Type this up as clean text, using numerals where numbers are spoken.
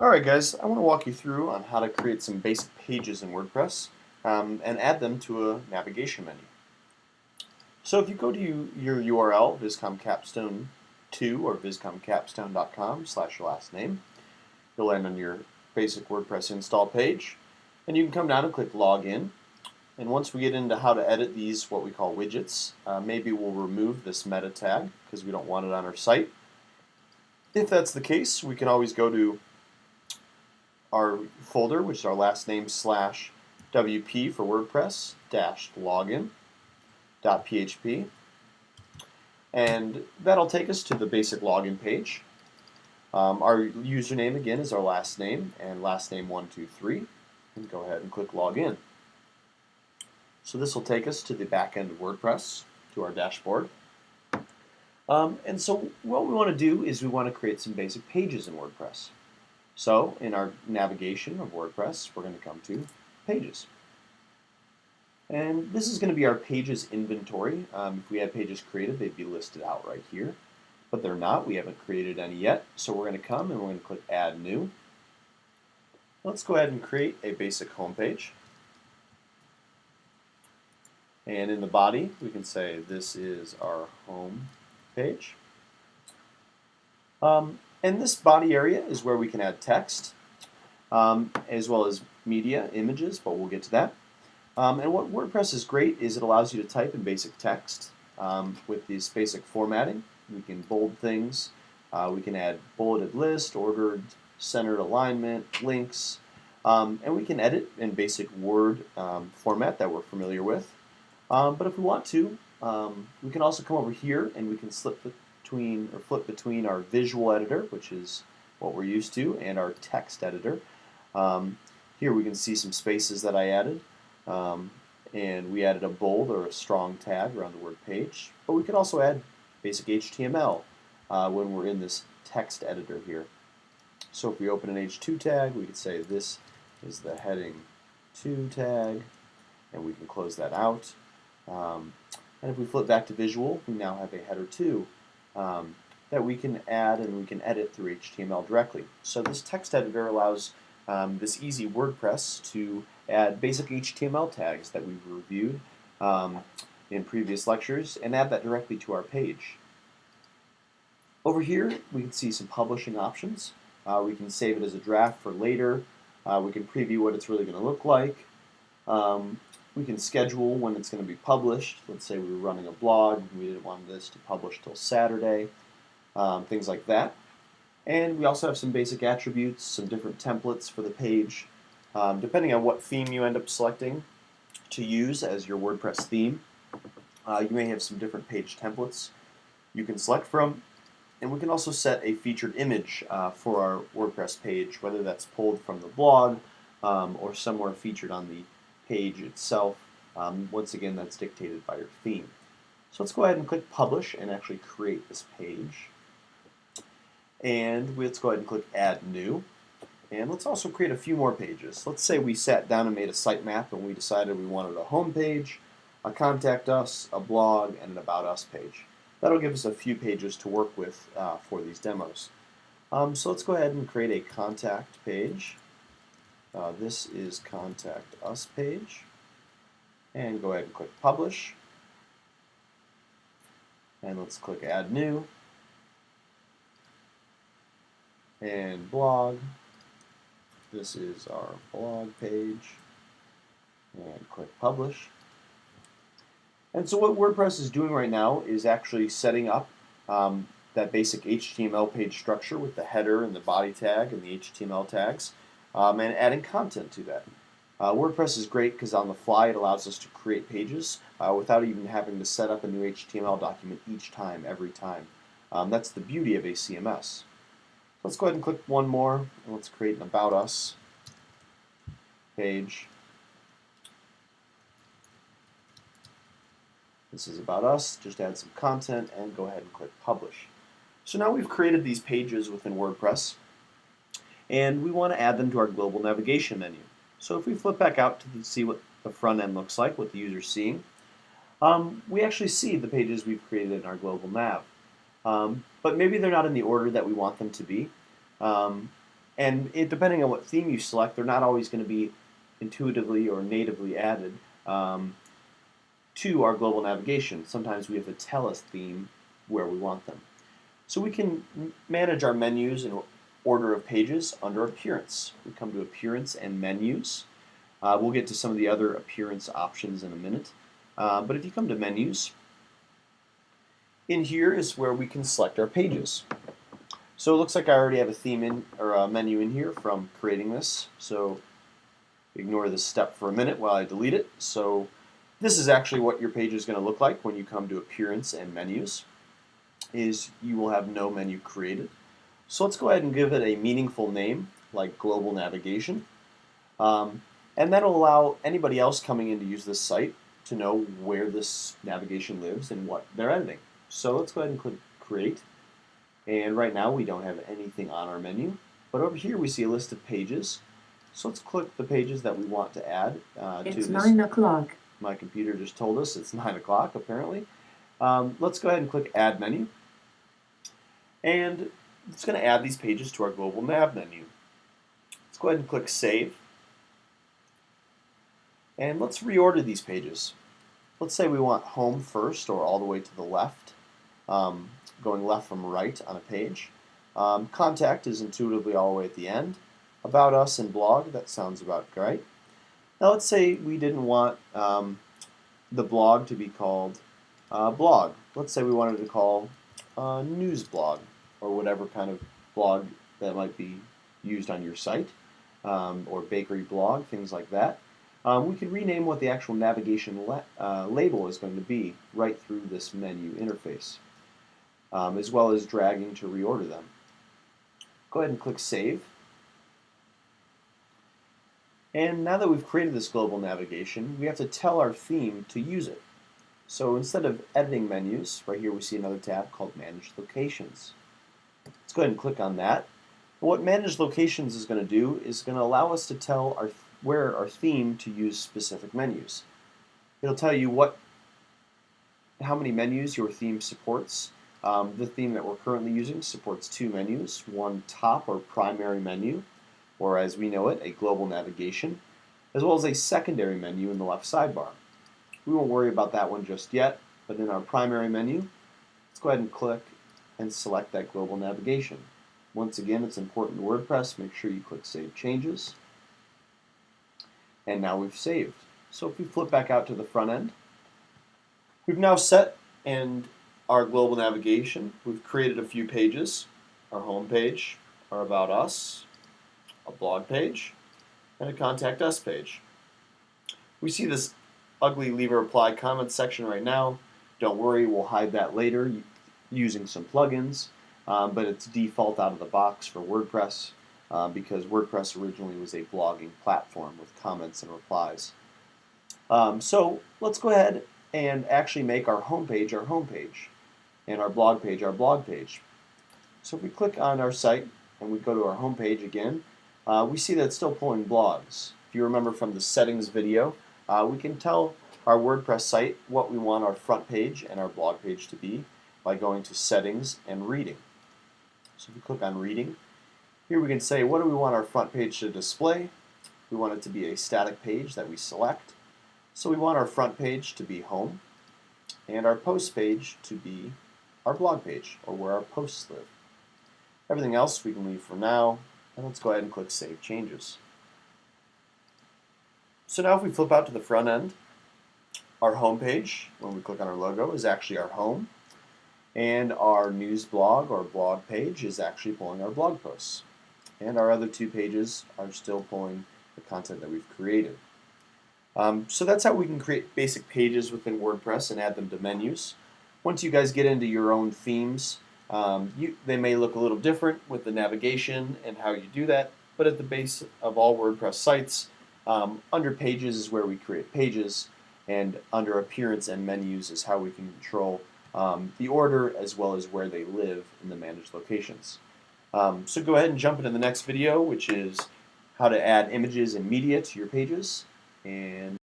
Alright guys, I want to walk you through on how to create some basic pages in WordPress and add them to a navigation menu. So if you go to your URL, viscomcapstone2 or viscomcapstone.com/your last name, you'll land on your basic WordPress install page, and you can come down and click Login. And once we get into how to edit these, what we call widgets, maybe we'll remove this meta tag because we don't want it on our site. If that's the case, we can always go to our folder, which is our last name slash WP for WordPress dash login.php, and that'll take us to the basic login page. Our username again is our last name and last name 123, and go ahead and click login. So this will take us to the back end of WordPress, to our dashboard. And so what we want to do is we want to create some basic pages in WordPress. So in our navigation of WordPress, we're going to come to Pages. And this is going to be our pages inventory. If we had pages created, they'd be listed out right here. But they're not. We haven't created any yet. So we're going to come and we're going to click Add New. Let's go ahead and create a basic home page. And in the body, we can say this is our home page. And this body area is where we can add text, as well as media, images, but we'll get to that. And what WordPress is great is it allows you to type in basic text with this basic formatting. We can bold things, we can add bulleted list, ordered, centered alignment, links, and we can edit in basic Word format that we're familiar with. But if we want to, we can also come over here and we can flip between our visual editor, which is what we're used to, and our text editor. Here we can see some spaces that I added, and we added a bold or a strong tag around the word page. But we can also add basic HTML when we're in this text editor here. So if we open an H2 tag, we could say this is the heading 2 tag, and we can close that out. And if we flip back to visual, we now have a header 2 that we can add and we can edit through HTML directly. So this text editor allows this easy WordPress to add basic HTML tags that we've reviewed in previous lectures and add that directly to our page. Over here, we can see some publishing options. We can save it as a draft for later. We can preview what it's really going to look like. We can schedule when it's going to be published. Let's say we were running a blog, we didn't want this to publish till Saturday, things like that. And we also have some basic attributes, some different templates for the page. Depending on what theme you end up selecting to use as your WordPress theme, you may have some different page templates you can select from. And we can also set a featured image for our WordPress page, whether that's pulled from the blog or somewhere featured on the page itself. Once again, that's dictated by your theme. So let's go ahead and click Publish and actually create this page. And let's go ahead and click Add New. And let's also create a few more pages. Let's say we sat down and made a sitemap and we decided we wanted a home page, a Contact Us, a blog, and an About Us page. That'll give us a few pages to work with for these demos. So let's go ahead and create a contact page. This is Contact Us page, and go ahead and click Publish, and let's click Add New, and Blog. This is our blog page, and click Publish. And so what WordPress is doing right now is actually setting up that basic HTML page structure with the header and the body tag and the HTML tags. And adding content to that. WordPress is great because on the fly it allows us to create pages without even having to set up a new HTML document each time, every time. That's the beauty of a CMS. So let's go ahead and click one more, and let's create an About Us page. This is About Us, just add some content and go ahead and click Publish. So now we've created these pages within WordPress, and we want to add them to our global navigation menu. So if we flip back out to see what the front end looks like, what the user's seeing, we actually see the pages we've created in our global nav. But maybe they're not in the order that we want them to be. And depending on what theme you select, they're not always going to be intuitively or natively added to our global navigation. Sometimes we have to tell a theme where we want them. So we can manage our menus in order of pages under Appearance. We come to Appearance and Menus. We'll get to some of the other appearance options in a minute. But if you come to Menus, in here is where we can select our pages. So it looks like I already have a theme in, or a menu in here from creating this. So ignore this step for a minute while I delete it. So this is actually what your page is going to look like when you come to Appearance and Menus, is you will have no menu created. So let's go ahead and give it a meaningful name, like Global Navigation. And that'll allow anybody else coming in to use this site to know where this navigation lives and what they're editing. So let's go ahead and click Create. And right now we don't have anything on our menu. But over here we see a list of pages. So let's click the pages that we want to add to this. It's 9 o'clock. My computer just told us it's 9 o'clock apparently. Let's go ahead and click Add Menu. And it's going to add these pages to our Global Nav menu. Let's go ahead and click Save. And let's reorder these pages. Let's say we want Home first, or all the way to the left, going left from right on a page. Contact is intuitively all the way at the end. About Us and Blog, that sounds about right. Now let's say we didn't want the blog to be called Blog. Let's say we wanted to call News Blog, or whatever kind of blog that might be used on your site, or bakery blog, things like that. We can rename what the actual navigation label is going to be right through this menu interface, as well as dragging to reorder them. Go ahead and click Save. And now that we've created this global navigation, we have to tell our theme to use it. So instead of editing menus, right here we see another tab called Manage Locations. Let's go ahead and click on that. And what Manage Locations is going to do is going to allow us to tell where our theme to use specific menus. It'll tell you how many menus your theme supports. The theme that we're currently using supports 2 menus, one top or primary menu, or as we know it, a global navigation, as well as a secondary menu in the left sidebar. We won't worry about that one just yet, but in our primary menu, let's go ahead and click and select that global navigation. Once again, it's important to WordPress, make sure you click Save Changes. And now we've saved. So if we flip back out to the front end, we've now set our global navigation. We've created a few pages, our home page, our About Us, a blog page, and a Contact Us page. We see this ugly Leave a Reply comment section right now. Don't worry, we'll hide that later using some plugins, but it's default out of the box for WordPress because WordPress originally was a blogging platform with comments and replies. So let's go ahead and actually make our homepage and our blog page. So if we click on our site and we go to our homepage again, we see that it's still pulling blogs. If you remember from the settings video, we can tell our WordPress site what we want our front page and our blog page to be by going to Settings and Reading. So if we click on Reading, here we can say what do we want our front page to display. We want it to be a static page that we select. So we want our front page to be Home and our post page to be our blog page, or where our posts live. Everything else we can leave for now, and let's go ahead and click Save Changes. So now if we flip out to the front end, our home page, when we click on our logo, is actually our home, and our news blog or blog page is actually pulling our blog posts. And our other 2 pages are still pulling the content that we've created. So that's how we can create basic pages within WordPress and add them to menus. Once you guys get into your own themes, they may look a little different with the navigation and how you do that, but at the base of all WordPress sites, under Pages is where we create pages, and under Appearance and Menus is how we can control the order as well as where they live in the managed locations. So go ahead and jump into the next video, which is how to add images and media to your pages. And